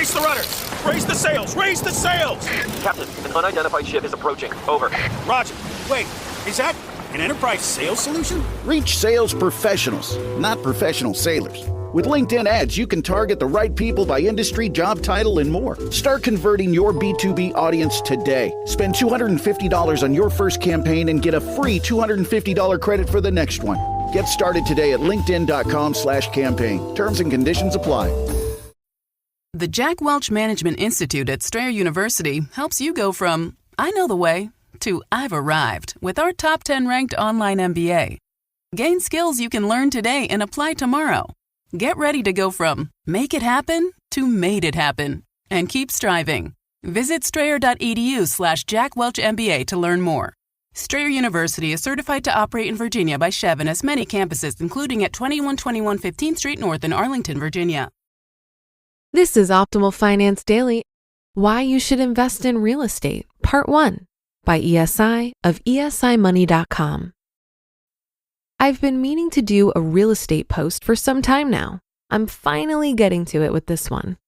Brace the rudders! Raise the sails! Raise the sails! Captain, an unidentified ship is approaching. Over. Roger. Wait, is that an enterprise sales solution? Reach sales professionals, not professional sailors. With LinkedIn ads, you can target the right people by industry, job title, and more. Start converting your B2B audience today. Spend $250 on your first campaign and get a free $250 credit for the next one. Get started today at linkedin.com/campaign. Terms and conditions apply. The Jack Welch Management Institute at Strayer University helps you go from, I know the way, to I've arrived with our top 10 ranked online MBA. Gain skills you can learn today and apply tomorrow. Get ready to go from make it happen to made it happen and keep striving. Visit strayer.edu/JackWelchMBA to learn more. Strayer University is certified to operate in Virginia by Chev and has many campuses, including at 2121 15th Street North in Arlington, Virginia. This is Optimal Finance Daily, Why You Should Invest in Real Estate, Part 1, by ESI of esimoney.com. I've been meaning to do a real estate post for some time now. I'm finally getting to it with this one.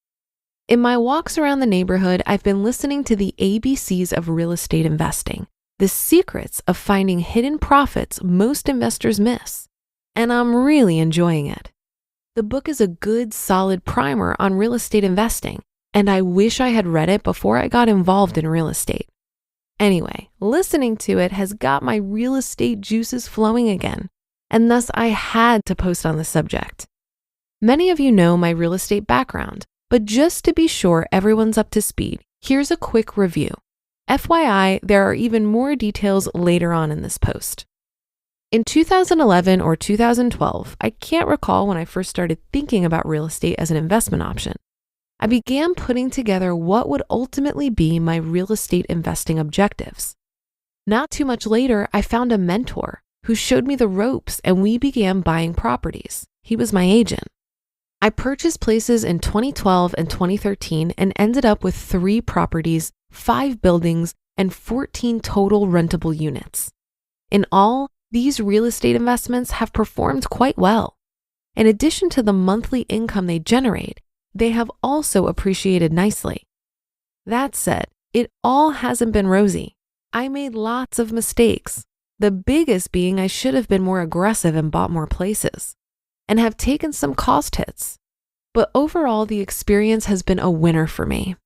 In my walks around the neighborhood, I've been listening to the ABCs of real estate investing, the secrets of finding hidden profits most investors miss, and I'm really enjoying it. The book is a good, solid primer on real estate investing, and I wish I had read it before I got involved in real estate. Anyway, listening to it has got my real estate juices flowing again, and thus I had to post on the subject. Many of you know my real estate background, but just to be sure everyone's up to speed, here's a quick review. FYI, there are even more details later on in this post. In 2011 or 2012, I can't recall when I first started thinking about real estate as an investment option. I began putting together what would ultimately be my real estate investing objectives. Not too much later, I found a mentor who showed me the ropes and we began buying properties. He was my agent. I purchased places in 2012 and 2013 and ended up with 3 properties, 5 buildings, and 14 total rentable units. In all, these real estate investments have performed quite well. In addition to the monthly income they generate, they have also appreciated nicely. That said, it all hasn't been rosy. I made lots of mistakes, the biggest being I should have been more aggressive and bought more places, and have taken some cost hits. But overall, the experience has been a winner for me.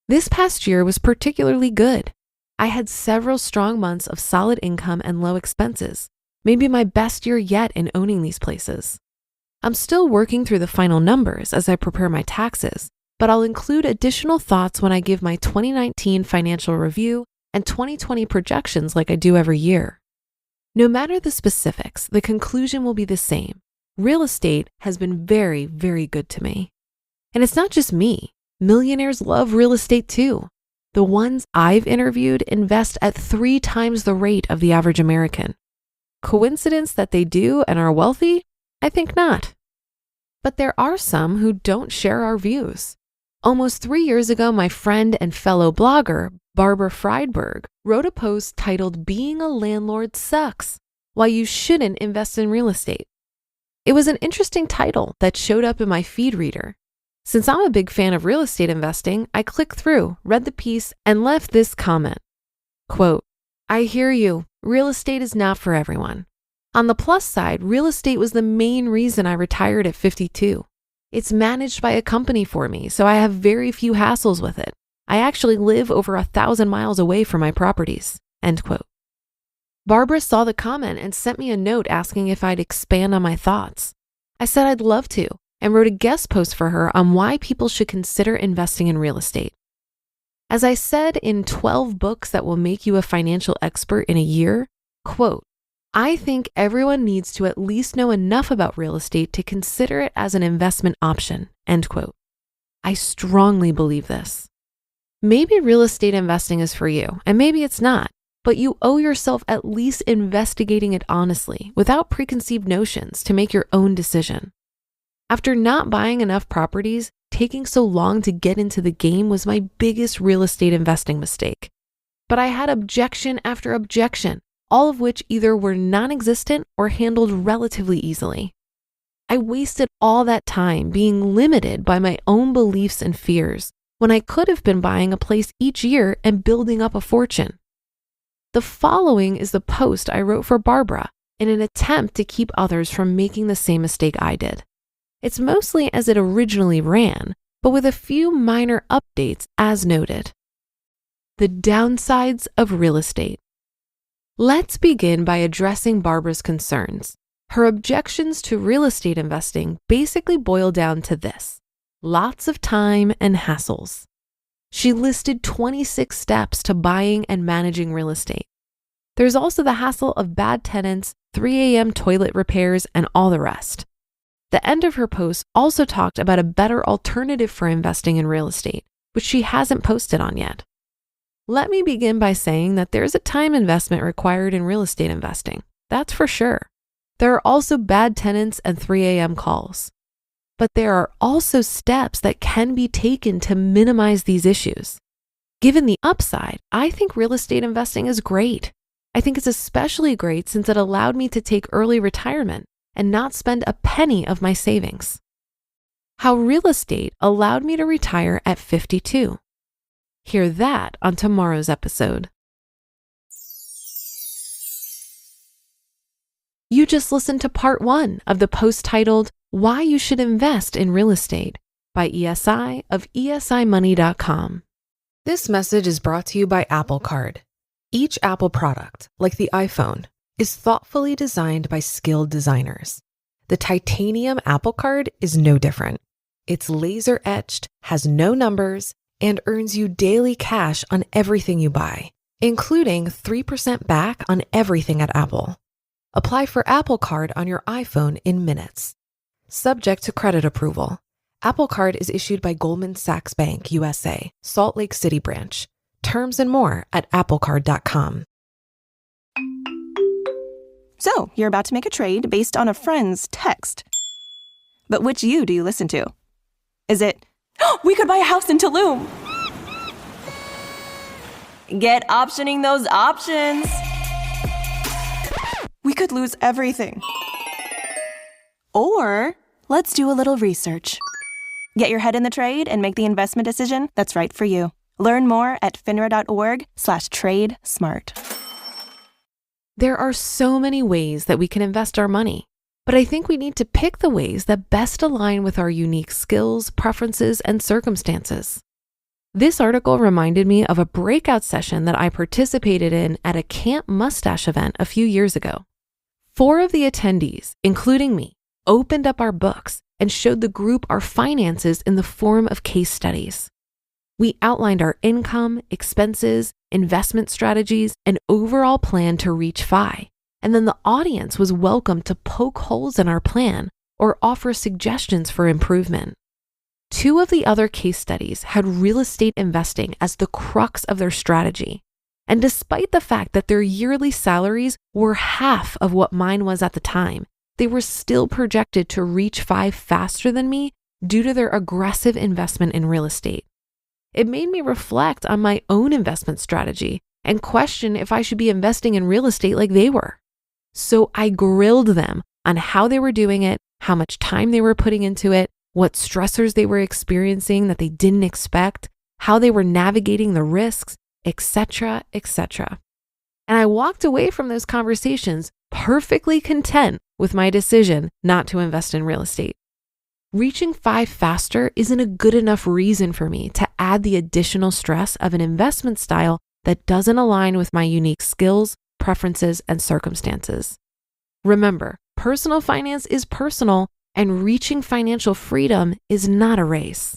This past year was particularly good. I had several strong months of solid income and low expenses, maybe my best year yet in owning these places. I'm still working through the final numbers as I prepare my taxes, but I'll include additional thoughts when I give my 2019 financial review and 2020 projections like I do every year. No matter the specifics, the conclusion will be the same. Real estate has been very, very good to me. And it's not just me. Millionaires love real estate too. The ones I've interviewed invest at 3 times the rate of the average American. Coincidence that they do and are wealthy? I think not. But there are some who don't share our views. Almost 3 years ago, my friend and fellow blogger, Barbara Friedberg, wrote a post titled "Being a Landlord Sucks: Why You Shouldn't Invest in Real Estate." It was an interesting title that showed up in my feed reader. Since I'm a big fan of real estate investing, I clicked through, read the piece, and left this comment. Quote, "I hear you. Real estate is not for everyone. On the plus side, real estate was the main reason I retired at 52. It's managed by a company for me, so I have very few hassles with it. I actually live over 1,000 miles away from my properties." End quote. Barbara saw the comment and sent me a note asking if I'd expand on my thoughts. I said I'd love to, and wrote a guest post for her on why people should consider investing in real estate. As I said in 12 books that will make you a financial expert in a year, quote, "I think everyone needs to at least know enough about real estate to consider it as an investment option," end quote. I strongly believe this. Maybe real estate investing is for you, and maybe it's not, but you owe yourself at least investigating it honestly, without preconceived notions, to make your own decision. After not buying enough properties, taking so long to get into the game was my biggest real estate investing mistake. But I had objection after objection, all of which either were non-existent or handled relatively easily. I wasted all that time being limited by my own beliefs and fears when I could have been buying a place each year and building up a fortune. The following is the post I wrote for Barbara in an attempt to keep others from making the same mistake I did. It's mostly as it originally ran, but with a few minor updates as noted. The downsides of real estate. Let's begin by addressing Barbara's concerns. Her objections to real estate investing basically boil down to this: lots of time and hassles. She listed 26 steps to buying and managing real estate. There's also the hassle of bad tenants, 3 a.m. toilet repairs, and all the rest. The end of her post also talked about a better alternative for investing in real estate, which she hasn't posted on yet. Let me begin by saying that there's a time investment required in real estate investing. That's for sure. There are also bad tenants and 3 a.m. calls. But there are also steps that can be taken to minimize these issues. Given the upside, I think real estate investing is great. I think it's especially great since it allowed me to take early retirement and not spend a penny of my savings. How real estate allowed me to retire at 52. Hear that on tomorrow's episode. You just listened to part 1 of the post titled Why You Should Invest in Real Estate by ESI of esimoney.com. This message is brought to you by Apple Card. Each Apple product, like the iPhone, is thoughtfully designed by skilled designers. The titanium Apple Card is no different. It's laser etched, has no numbers, and earns you daily cash on everything you buy, including 3% back on everything at Apple. Apply for Apple Card on your iPhone in minutes. Subject to credit approval. Apple Card is issued by Goldman Sachs Bank, USA, Salt Lake City branch. Terms and more at applecard.com. So, you're about to make a trade based on a friend's text. But which you do you listen to? Is it, we could buy a house in Tulum? Get optioning those options. We could lose everything. Or, let's do a little research. Get your head in the trade and make the investment decision that's right for you. Learn more at finra.org/trade-smart. There are so many ways that we can invest our money, but I think we need to pick the ways that best align with our unique skills, preferences, and circumstances. This article reminded me of a breakout session that I participated in at a Camp Mustache event a few years ago. 4 of the attendees, including me, opened up our books and showed the group our finances in the form of case studies. We outlined our income, expenses, investment strategies, and overall plan to reach FI. And then the audience was welcome to poke holes in our plan or offer suggestions for improvement. 2 of the other case studies had real estate investing as the crux of their strategy. And despite the fact that their yearly salaries were half of what mine was at the time, they were still projected to reach FI faster than me due to their aggressive investment in real estate. It made me reflect on my own investment strategy and question if I should be investing in real estate like they were. So I grilled them on how they were doing it, how much time they were putting into it, what stressors they were experiencing that they didn't expect, how they were navigating the risks, etc., etc. And I walked away from those conversations perfectly content with my decision not to invest in real estate. Reaching FI faster isn't a good enough reason for me to add the additional stress of an investment style that doesn't align with my unique skills, preferences, and circumstances. Remember, personal finance is personal, and reaching financial freedom is not a race.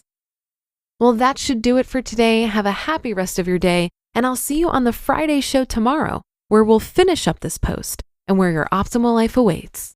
Well, that should do it for today. Have a happy rest of your day, and I'll see you on the Friday show tomorrow, where we'll finish up this post and where your optimal life awaits.